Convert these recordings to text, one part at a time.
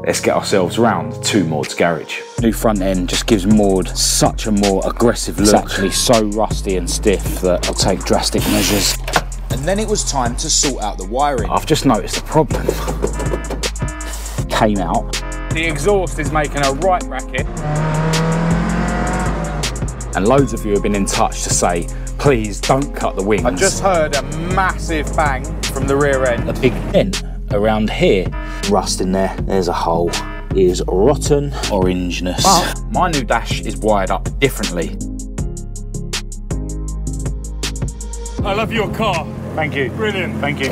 let's get ourselves round to Maude's garage. New front end just gives Maude such a more aggressive look. It's actually so rusty and stiff that I'll take drastic measures. And then it was time to sort out the wiring. I've just noticed a problem. Came out. The exhaust is making a right racket. And loads of you have been in touch to say, please don't cut the wings. I just heard a massive bang from the rear end. A big dent around here. Rust in there, there's a hole. It is rotten orangeness. But my new dash is wired up differently. I love your car. Thank you. Brilliant. Thank you.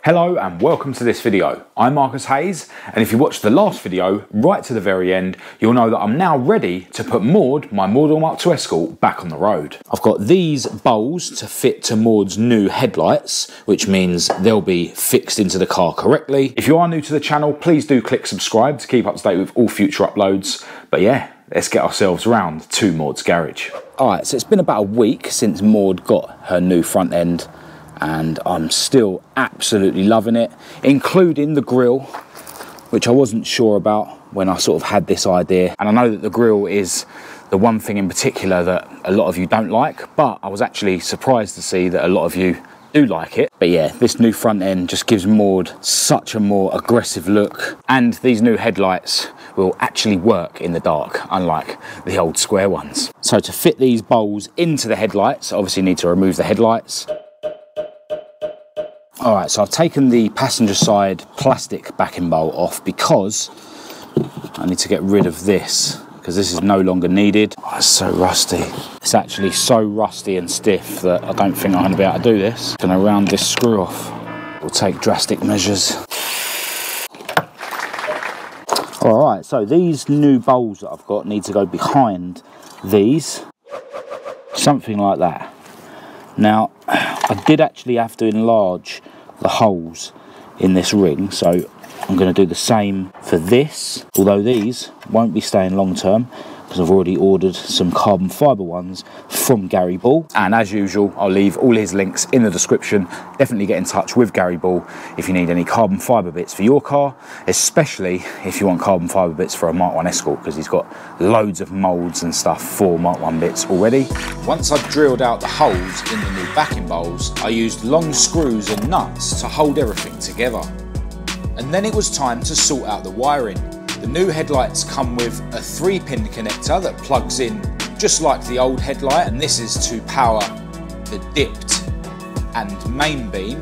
Hello and welcome to this video. I'm Marcus Hayes, and if you watched the last video right to the very end, you'll know that I'm now ready to put Maude, my Mk2 Escort, back on the road. I've got these bowls to fit to Maude's new headlights, which means they'll be fixed into the car correctly. If you are new to the channel, please do click subscribe to keep up to date with all future uploads. But yeah, let's get ourselves round to Maude's garage. All right, so it's been about a week since Maude got her new front end, and I'm still absolutely loving it, including the grille, which I wasn't sure about when I sort of had this idea. And I know that the grille is the one thing in particular that a lot of you don't like, but I was actually surprised to see that a lot of you do like it. But yeah, this new front end just gives Maude such a more aggressive look, and these new headlights will actually work in the dark, unlike the old square ones. So to fit these bowls into the headlights, I obviously need to remove the headlights. All right, so I've taken the passenger side plastic backing bowl off because I need to get rid of this, because this is no longer needed. Oh, it's so rusty. It's actually so rusty and stiff that I don't think I'm going to be able to do this. I'm going to round this screw off. We'll take drastic measures. All right, so these new bowls that I've got need to go behind these, something like that. Now, I did actually have to enlarge the holes in this ring, so I'm going to do the same for this, although these won't be staying long term because I've already ordered some carbon fibre ones from Gary Ball. And as usual, I'll leave all his links in the description. Definitely get in touch with Gary Ball if you need any carbon fibre bits for your car, especially if you want carbon fibre bits for a Mk1 Escort, because he's got loads of moulds and stuff for Mk1 bits already. Once I've drilled out the holes in the new backing bowls, I used long screws and nuts to hold everything together. And then it was time to sort out the wiring. The new headlights come with a 3-pin connector that plugs in just like the old headlight, and this is to power the dipped and main beam.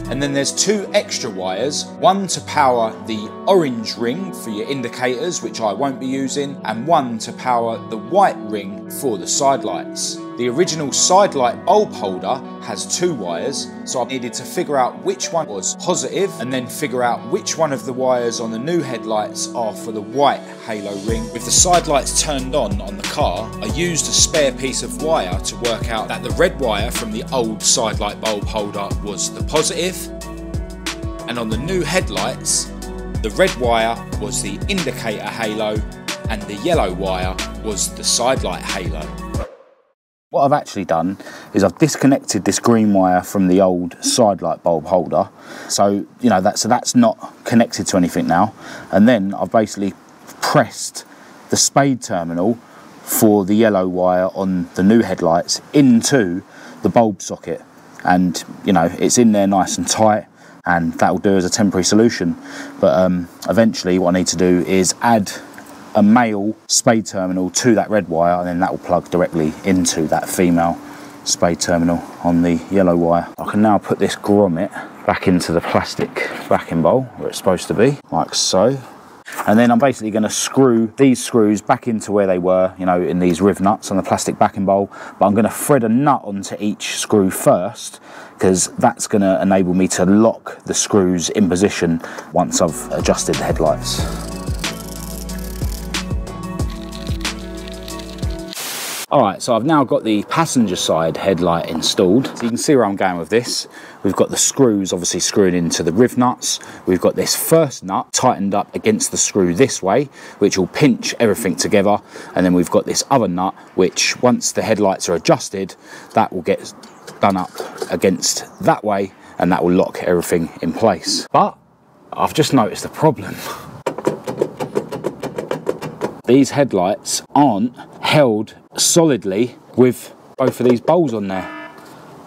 And then there's 2 extra wires, one to power the orange ring for your indicators, which I won't be using, and one to power the white ring for the side lights. The original side light bulb holder has 2 wires, so I needed to figure out which one was positive and then figure out which one of the wires on the new headlights are for the white halo ring. With the side lights turned on the car, I used a spare piece of wire to work out that the red wire from the old side light bulb holder was the positive, and on the new headlights, the red wire was the indicator halo and the yellow wire was the side light halo. What I've actually done is I've disconnected this green wire from the old side light bulb holder, so you know that's not connected to anything now. And then I've basically pressed the spade terminal for the yellow wire on the new headlights into the bulb socket, and you know it's in there nice and tight, and that will do as a temporary solution. But eventually what I need to do is add a male spade terminal to that red wire, and then that will plug directly into that female spade terminal on the yellow wire. I can now put this grommet back into the plastic backing bowl where it's supposed to be, like so. And then I'm basically going to screw these screws back into where they were, you know, in these riv nuts on the plastic backing bowl. But I'm going to thread a nut onto each screw first, because that's going to enable me to lock the screws in position once I've adjusted the headlights. All right, so I've now got the passenger side headlight installed. So you can see where I'm going with this. We've got the screws obviously screwed into the riv nuts. We've got this first nut tightened up against the screw this way, which will pinch everything together. And then we've got this other nut, which once the headlights are adjusted, that will get done up against that way, and that will lock everything in place. But I've just noticed a problem. These headlights aren't held solidly with both of these bowls on there.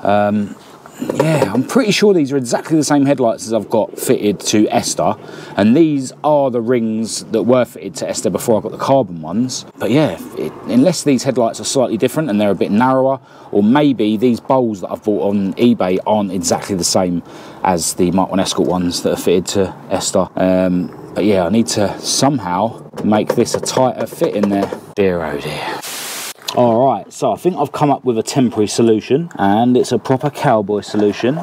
Yeah, I'm pretty sure these are exactly the same headlights as I've got fitted to Esther, and these are the rings that were fitted to Esther before I got the carbon ones. But yeah, unless these headlights are slightly different and they're a bit narrower, or maybe these bowls that I've bought on eBay aren't exactly the same as the Mk1 Escort ones that are fitted to Esther. But yeah, I need to somehow make this a tighter fit in there. Dear oh dear. All right, so I think I've come up with a temporary solution, and it's a proper cowboy solution.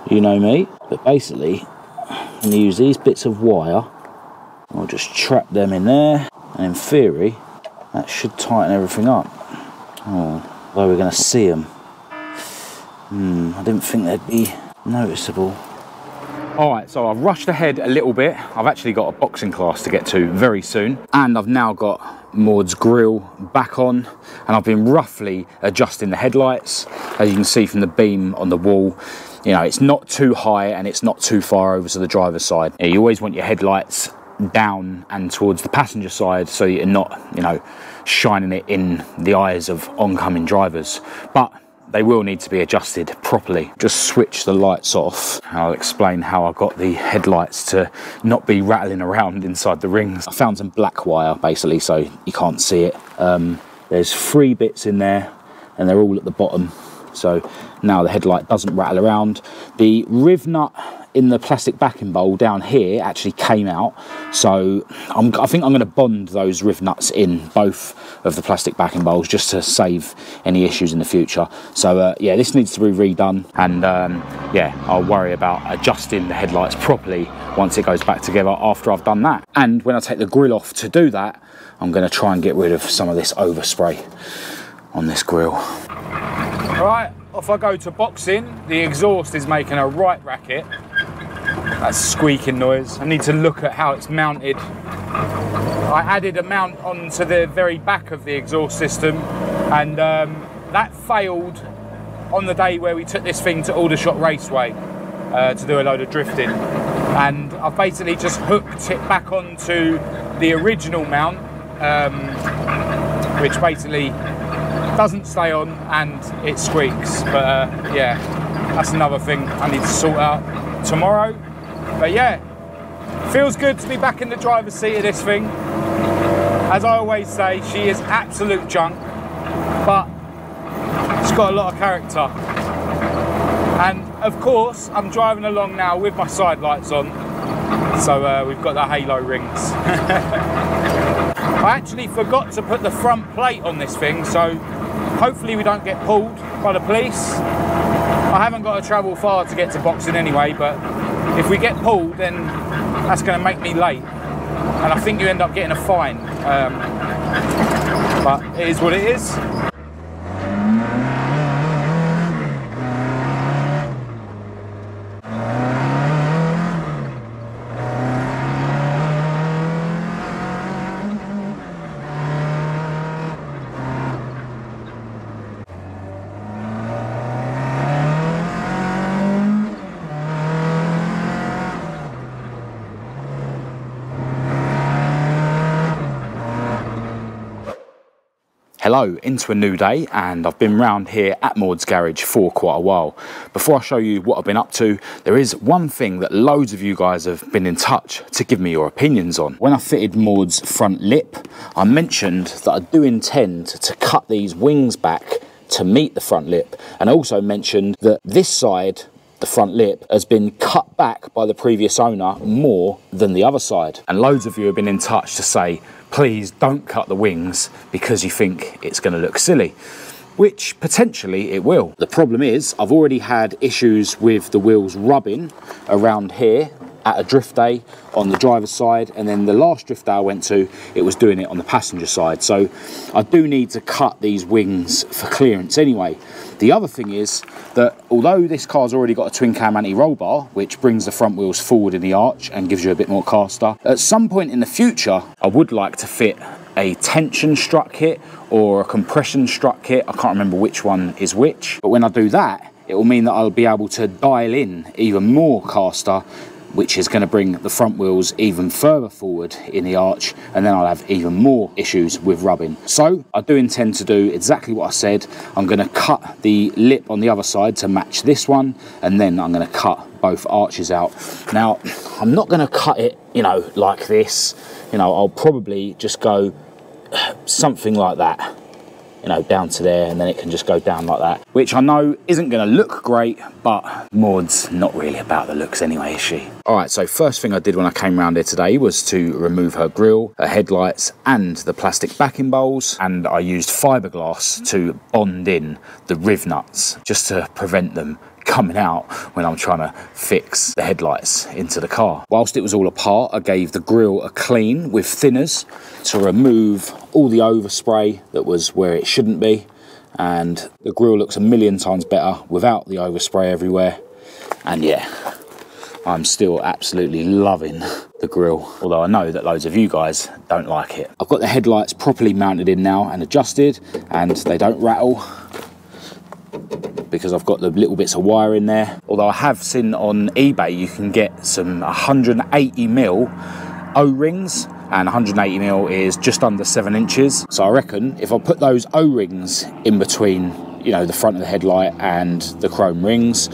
You know me. But basically, I'm going to use these bits of wire. I'll just trap them in there, and in theory, that should tighten everything up. Oh, where we're going to see them. I didn't think they'd be noticeable. All right, so I've rushed ahead a little bit. I've actually got a boxing class to get to very soon, and I've now got Maude's grille back on, and I've been roughly adjusting the headlights. As you can see from the beam on the wall, you know, it's not too high and it's not too far over to the driver's side. You always want your headlights down and towards the passenger side so you're not, you know, shining it in the eyes of oncoming drivers. But they will need to be adjusted properly. Just switch the lights off. I'll explain how I got the headlights to not be rattling around inside the rings. I found some black wire basically so you can't see it. There's 3 bits in there and they're all at the bottom. So now the headlight doesn't rattle around. The riv nut in the plastic backing bowl down here actually came out, so I think I'm going to bond those riv nuts in both of the plastic backing bowls just to save any issues in the future. So yeah, this needs to be redone, and yeah, I'll worry about adjusting the headlights properly once it goes back together after I've done that. And when I take the grille off to do that, I'm going to try and get rid of some of this overspray on this grille. Right, off I go to boxing. The exhaust is making a right racket. That's squeaking noise. I need to look at how it's mounted. I added a mount onto the very back of the exhaust system, and that failed on the day where we took this thing to Aldershot Raceway to do a load of drifting. And I've basically just hooked it back onto the original mount, which basically doesn't stay on and it squeaks. But yeah, that's another thing I need to sort out tomorrow. But yeah, feels good to be back in the driver's seat of this thing. As I always say, she is absolute junk, but she's got a lot of character. And of course, I'm driving along now with my side lights on, so we've got the halo rings. I actually forgot to put the front plate on this thing, so hopefully we don't get pulled by the police. I haven't got to travel far to get to boxing anyway, but if we get pulled, then that's going to make me late, and I think you end up getting a fine. But it is what it is. Hello, into a new day, and I've been round here at Maude's garage for quite a while. Before I show you what I've been up to, there is one thing that loads of you guys have been in touch to give me your opinions on. When I fitted Maude's front lip, I mentioned that I do intend to cut these wings back to meet the front lip, and I also mentioned that this side, the front lip, has been cut back by the previous owner more than the other side. And loads of you have been in touch to say, please don't cut the wings because you think it's going to look silly, which potentially it will. The problem is I've already had issues with the wheels rubbing around here at a drift day on the driver's side, and then the last drift day I went to, it was doing it on the passenger side. So I do need to cut these wings for clearance anyway. The other thing is that although this car's already got a twin cam anti-roll bar, which brings the front wheels forward in the arch and gives you a bit more caster, at some point in the future I would like to fit a tension strut kit or a compression strut kit. I can't remember which one is which, but when I do that, it will mean that I'll be able to dial in even more caster, which is going to bring the front wheels even further forward in the arch, and then I'll have even more issues with rubbing. So I do intend to do exactly what I said. I'm going to cut the lip on the other side to match this one, and then I'm going to cut both arches out. Now, I'm not going to cut it, you know, like this. You know, I'll probably just go something like that, you know, down to there, and then it can just go down like that, which I know isn't going to look great, but Maude's not really about the looks anyway, is she? All right, so first thing I did when I came around here today was to remove her grille, her headlights, and the plastic backing bowls, and I used fiberglass to bond in the riv nuts just to prevent them coming out when I'm trying to fix the headlights into the car. Whilst it was all apart, I gave the grille a clean with thinners to remove all the overspray that was where it shouldn't be, and the grille looks a million times better without the overspray everywhere. And yeah, I'm still absolutely loving the grille, although I know that loads of you guys don't like it. I've got the headlights properly mounted in now and adjusted, and they don't rattle because I've got the little bits of wire in there. Although I have seen on eBay you can get some 180mm O-rings, and 180mm is just under 7 inches. So I reckon if I put those O-rings in between, you know, the front of the headlight and the chrome rings,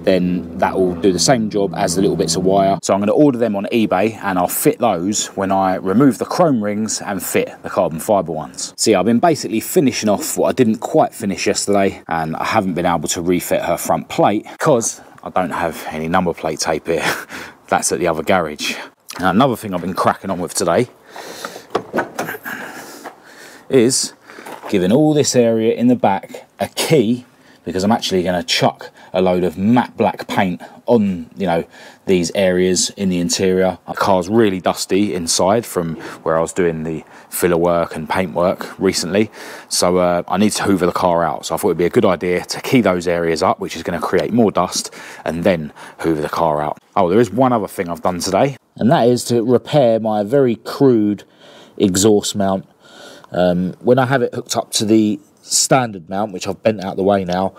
then that will do the same job as the little bits of wire. So I'm going to order them on eBay, and I'll fit those when I remove the chrome rings and fit the carbon fibre ones. See, I've been basically finishing off what I didn't quite finish yesterday, and I haven't been able to refit her front plate because I don't have any number plate tape here. That's at the other garage. Now, another thing I've been cracking on with today is giving all this area in the back a key, because I'm actually going to chuck a load of matte black paint on, you know, these areas in the interior. The car's really dusty inside from where I was doing the filler work and paint work recently, so I need to hoover the car out. So I thought it'd be a good idea to key those areas up, which is going to create more dust, and then hoover the car out. Oh, there is one other thing I've done today, and that is to repair my very crude exhaust mount. When I have it hooked up to the standard mount, which I've bent out the way now,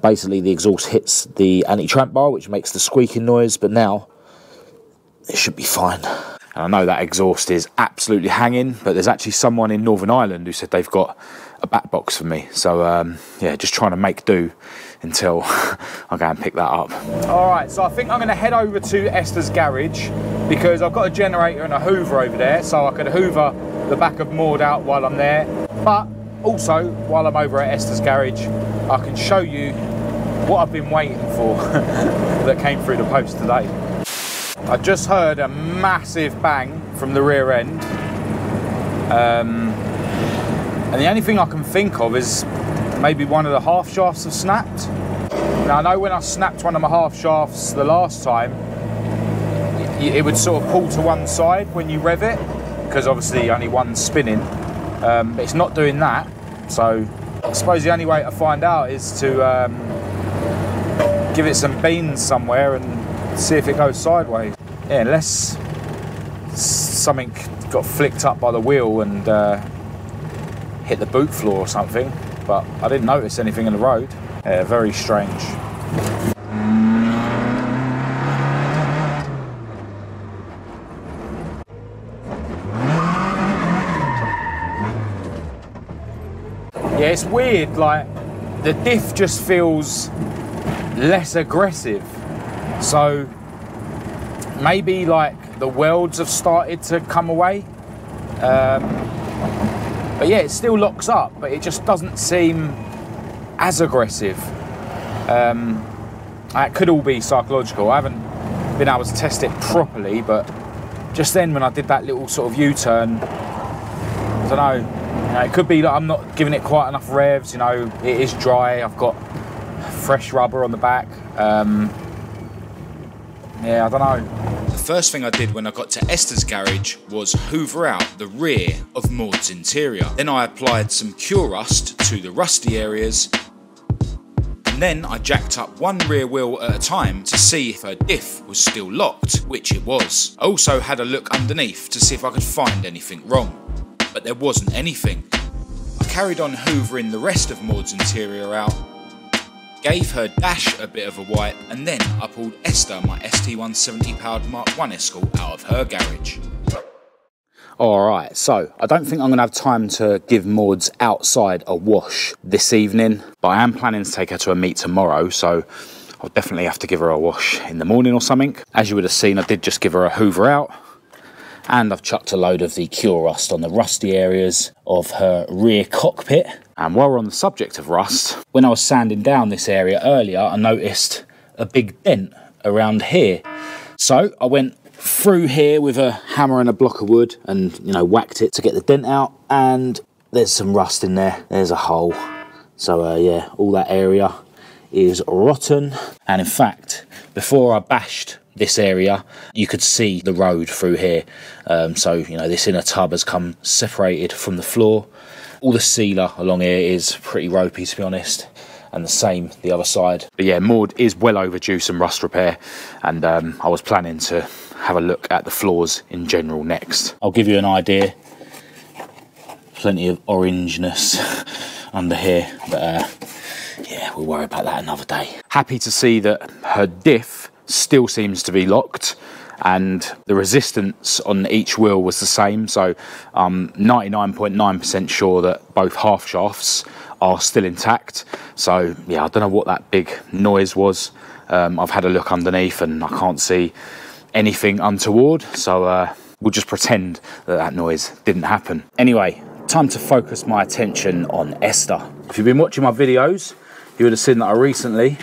basically the exhaust hits the anti-tramp bar, which makes the squeaking noise, but now it should be fine. And I know that exhaust is absolutely hanging, but there's actually someone in Northern Ireland who said they've got a back box for me, so yeah, just trying to make do until I go and pick that up. All right, so I think I'm going to head over to Esther's garage, because I've got a generator and a hoover over there, so I could hoover the back of Maude out while I'm there. But also, while I'm over at Esther's garage, I can show you what I've been waiting for that came through the post today. I just heard a massive bang from the rear end, and the only thing I can think of is maybe one of the half shafts have snapped. Now, I know when I snapped one of my half shafts the last time, it would sort of pull to one side when you rev it, because obviously only one's spinning. But it's not doing that, so I suppose the only way to find out is to give it some beans somewhere and see if it goes sideways. Yeah, unless something got flicked up by the wheel and hit the boot floor or something, but I didn't notice anything in the road. Yeah, very strange. Yeah, it's weird, like the diff just feels less aggressive, so maybe like the welds have started to come away, but yeah, it still locks up, but it just doesn't seem as aggressive. It could all be psychological. I haven't been able to test it properly, but just then when I did that little sort of U-turn, I don't know, it could be that I'm not giving it quite enough revs, you know, it is dry, I've got fresh rubber on the back. Yeah, I don't know. The first thing I did when I got to Esther's garage was hoover out the rear of Maude's interior. Then I applied some cure rust to the rusty areas, and then I jacked up one rear wheel at a time to see if her diff was still locked, which it was. I also had a look underneath to see if I could find anything wrong, but there wasn't anything. I carried on hoovering the rest of Maude's interior out, gave her dash a bit of a wipe, and then I pulled Esther, my ST170 powered Mk1 Escort, out of her garage. Alright, so I don't think I'm going to have time to give Maude's outside a wash this evening, but I am planning to take her to a meet tomorrow, so I'll definitely have to give her a wash in the morning or something. As you would have seen, I did just give her a hoover out, and I've chucked a load of the cure rust on the rusty areas of her rear cockpit. And while we're on the subject of rust, when I was sanding down this area earlier, I noticed a big dent around here. So I went through here with a hammer and a block of wood and, you know, whacked it to get the dent out, and there's some rust in there. There's a hole. So yeah, all that area is rotten. And in fact, before I bashed this area, you could see the road through here. So, you know, this inner tub has come separated from the floor. All the sealer along here is pretty ropey, to be honest, and the same the other side. But yeah, Maude is well overdue some rust repair, and I was planning to have a look at the floors in general next. I'll give you an idea. Plenty of orangeness under here, but yeah, we'll worry about that another day. Happy to see that her diff still seems to be locked, and the resistance on each wheel was the same, so I'm 99.9% sure that both half shafts are still intact. So yeah, I don't know what that big noise was. I've had a look underneath and I can't see anything untoward, so we'll just pretend that that noise didn't happen. Anyway, time to focus my attention on Esther. If you've been watching my videos, you would have seen that I recently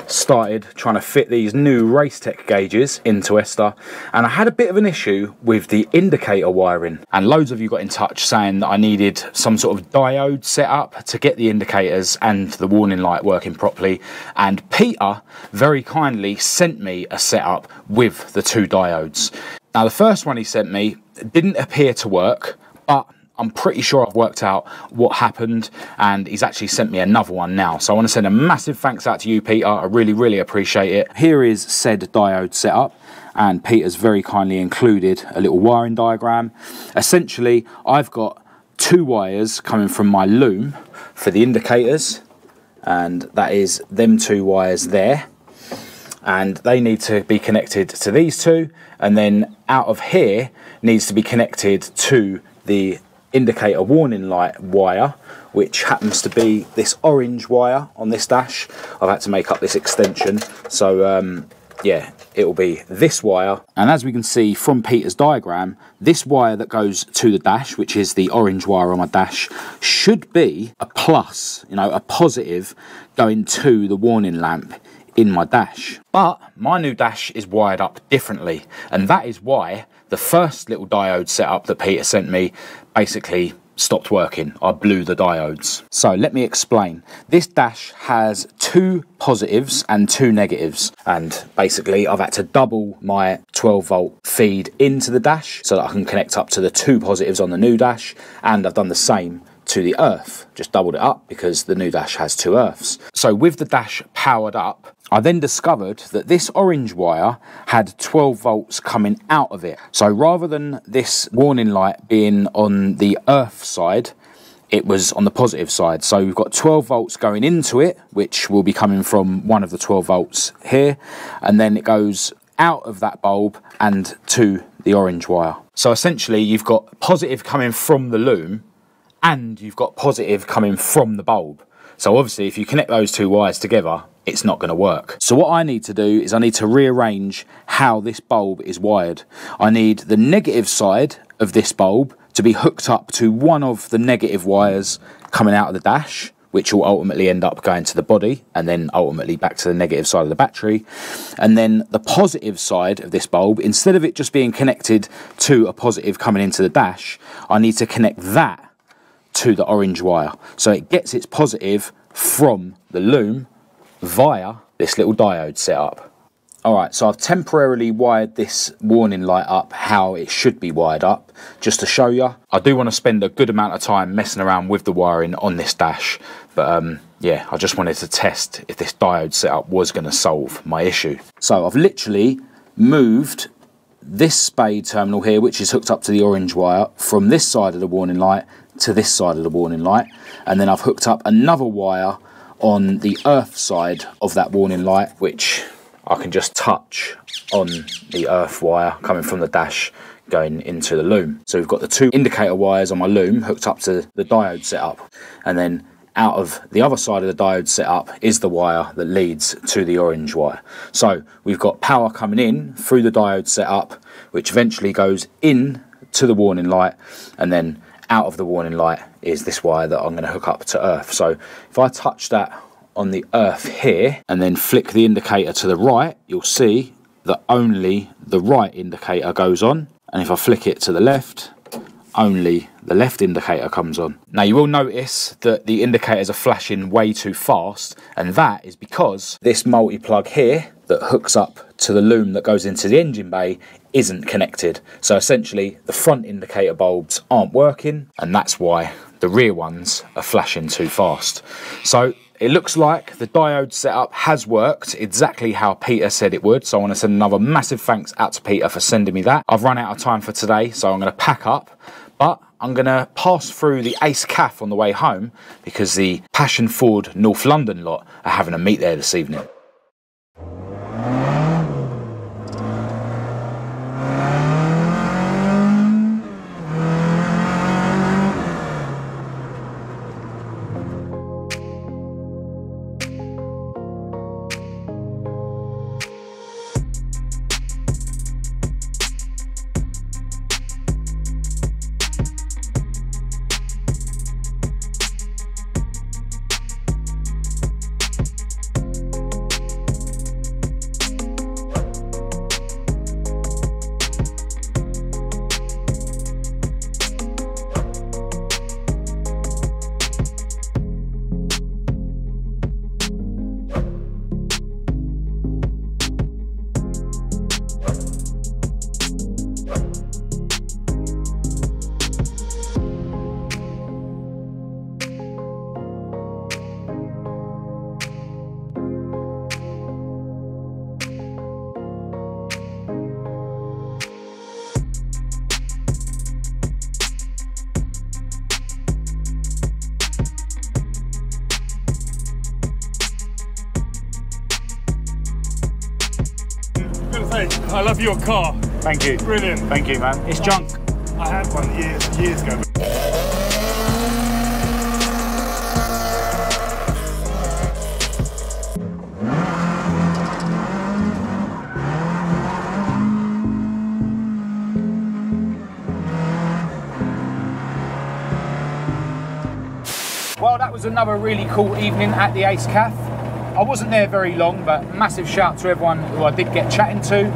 started trying to fit these new Race Tech gauges into Esther, and I had a bit of an issue with the indicator wiring, and loads of you got in touch saying that I needed some sort of diode set up to get the indicators and the warning light working properly, and Peter very kindly sent me a setup with the two diodes. Now the first one he sent me didn't appear to work, but I'm pretty sure I've worked out what happened, and he's actually sent me another one now. So I want to send a massive thanks out to you, Peter. I really, really appreciate it. Here is said diode setup, and Peter's very kindly included a little wiring diagram. Essentially, I've got two wires coming from my loom for the indicators, and that is them two wires there. And they need to be connected to these two, and then out of here needs to be connected to the indicator warning light wire, which happens to be this orange wire on this dash. I've had to make up this extension, so yeah, it will be this wire. And as we can see from Peter's diagram, this wire that goes to the dash, which is the orange wire on my dash, should be a plus, you know, a positive going to the warning lamp in my dash. But my new dash is wired up differently, and that is why the first little diode setup that Peter sent me basically stopped working. I blew the diodes. So let me explain. This dash has two positives and two negatives, and basically I've had to double my 12 volt feed into the dash so that I can connect up to the two positives on the new dash, and I've done the same to the earth, just doubled it up because the new dash has two earths. So with the dash powered up, I then discovered that this orange wire had 12 volts coming out of it. So rather than this warning light being on the earth side, it was on the positive side. So we've got 12 volts going into it, which will be coming from one of the 12 volts here, and then it goes out of that bulb and to the orange wire. So essentially you've got positive coming from the loom, and you've got positive coming from the bulb. So obviously if you connect those two wires together, it's not going to work. So what I need to do is I need to rearrange how this bulb is wired. I need the negative side of this bulb to be hooked up to one of the negative wires coming out of the dash, which will ultimately end up going to the body and then ultimately back to the negative side of the battery. And then the positive side of this bulb, instead of it just being connected to a positive coming into the dash, I need to connect that to the orange wire, so it gets its positive from the loom via this little diode setup. Alright, so I've temporarily wired this warning light up how it should be wired up, just to show you. I do want to spend a good amount of time messing around with the wiring on this dash, but yeah, I just wanted to test if this diode setup was going to solve my issue. So I've literally moved this spade terminal here, which is hooked up to the orange wire, from this side of the warning light to this side of the warning light, and then I've hooked up another wire on the earth side of that warning light, which I can just touch on the earth wire coming from the dash going into the loom. So we've got the two indicator wires on my loom hooked up to the diode setup, and then out of the other side of the diode setup is the wire that leads to the orange wire. So we've got power coming in through the diode setup, which eventually goes in to the warning light, and then out of the warning light is this wire that I'm going to hook up to earth. So if I touch that on the earth here and then flick the indicator to the right, you'll see that only the right indicator goes on, and if I flick it to the left, only the left indicator comes on. Now you will notice that the indicators are flashing way too fast, and that is because this multi-plug here that hooks up to the loom that goes into the engine bay isn't connected. So essentially the front indicator bulbs aren't working, and that's why the rear ones are flashing too fast. So it looks like the diode setup has worked exactly how Peter said it would. So I want to send another massive thanks out to Peter for sending me that. I've run out of time for today, so I'm going to pack up, but I'm going to pass through the Ace Cafe on the way home because the Passionford North London lot are having a meet there this evening. I love your car. Thank you. Brilliant. Thank you, man. It's junk. I had one years ago. Well, that was another really cool evening at the Ace Cafe. I wasn't there very long, but massive shout to everyone who I did get chatting to.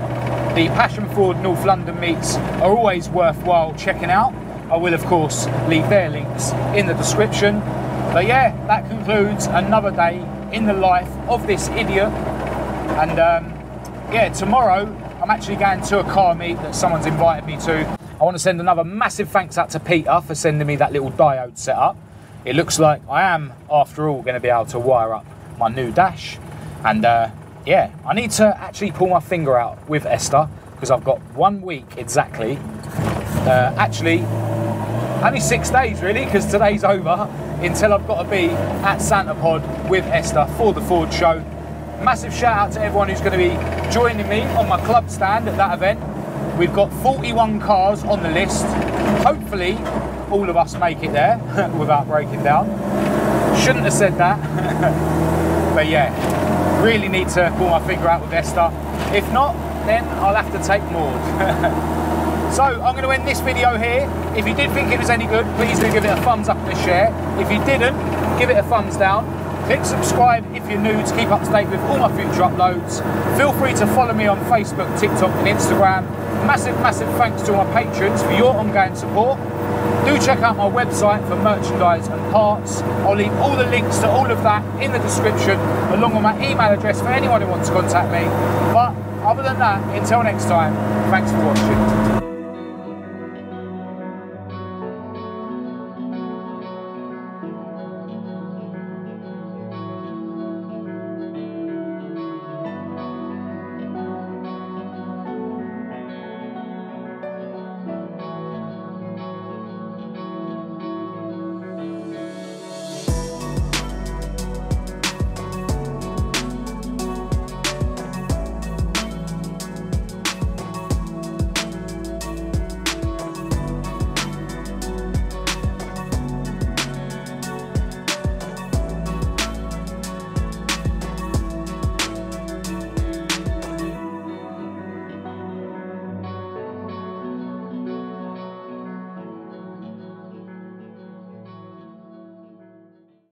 The Passionford North London meets are always worthwhile checking out. I will, of course, leave their links in the description. But yeah, that concludes another day in the life of this idiot. And yeah, tomorrow I'm actually going to a car meet that someone's invited me to. I want to send another massive thanks out to Peter for sending me that little diode setup. It looks like I am, after all, going to be able to wire up my new dash. And yeah, I need to actually pull my finger out with Esther because I've got 1 week exactly. Actually, only 6 days really, because today's over, until I've got to be at Santa Pod with Esther for the Ford show. Massive shout out to everyone who's going to be joining me on my club stand at that event. We've got 41 cars on the list. Hopefully, all of us make it there without breaking down. Shouldn't have said that. But yeah, really need to pull my finger out with Esther. If not, then I'll have to take Maude. So I'm going to end this video here. If you did think it was any good, please do give it a thumbs up and a share. If you didn't, give it a thumbs down. Click subscribe if you're new to keep up to date with all my future uploads. Feel free to follow me on Facebook, TikTok and Instagram. Massive thanks to my patrons for your ongoing support. Do check out my website for merchandise and parts. I'll leave all the links to all of that in the description, along with my email address for anyone who wants to contact me. But other than that, until next time, thanks for watching.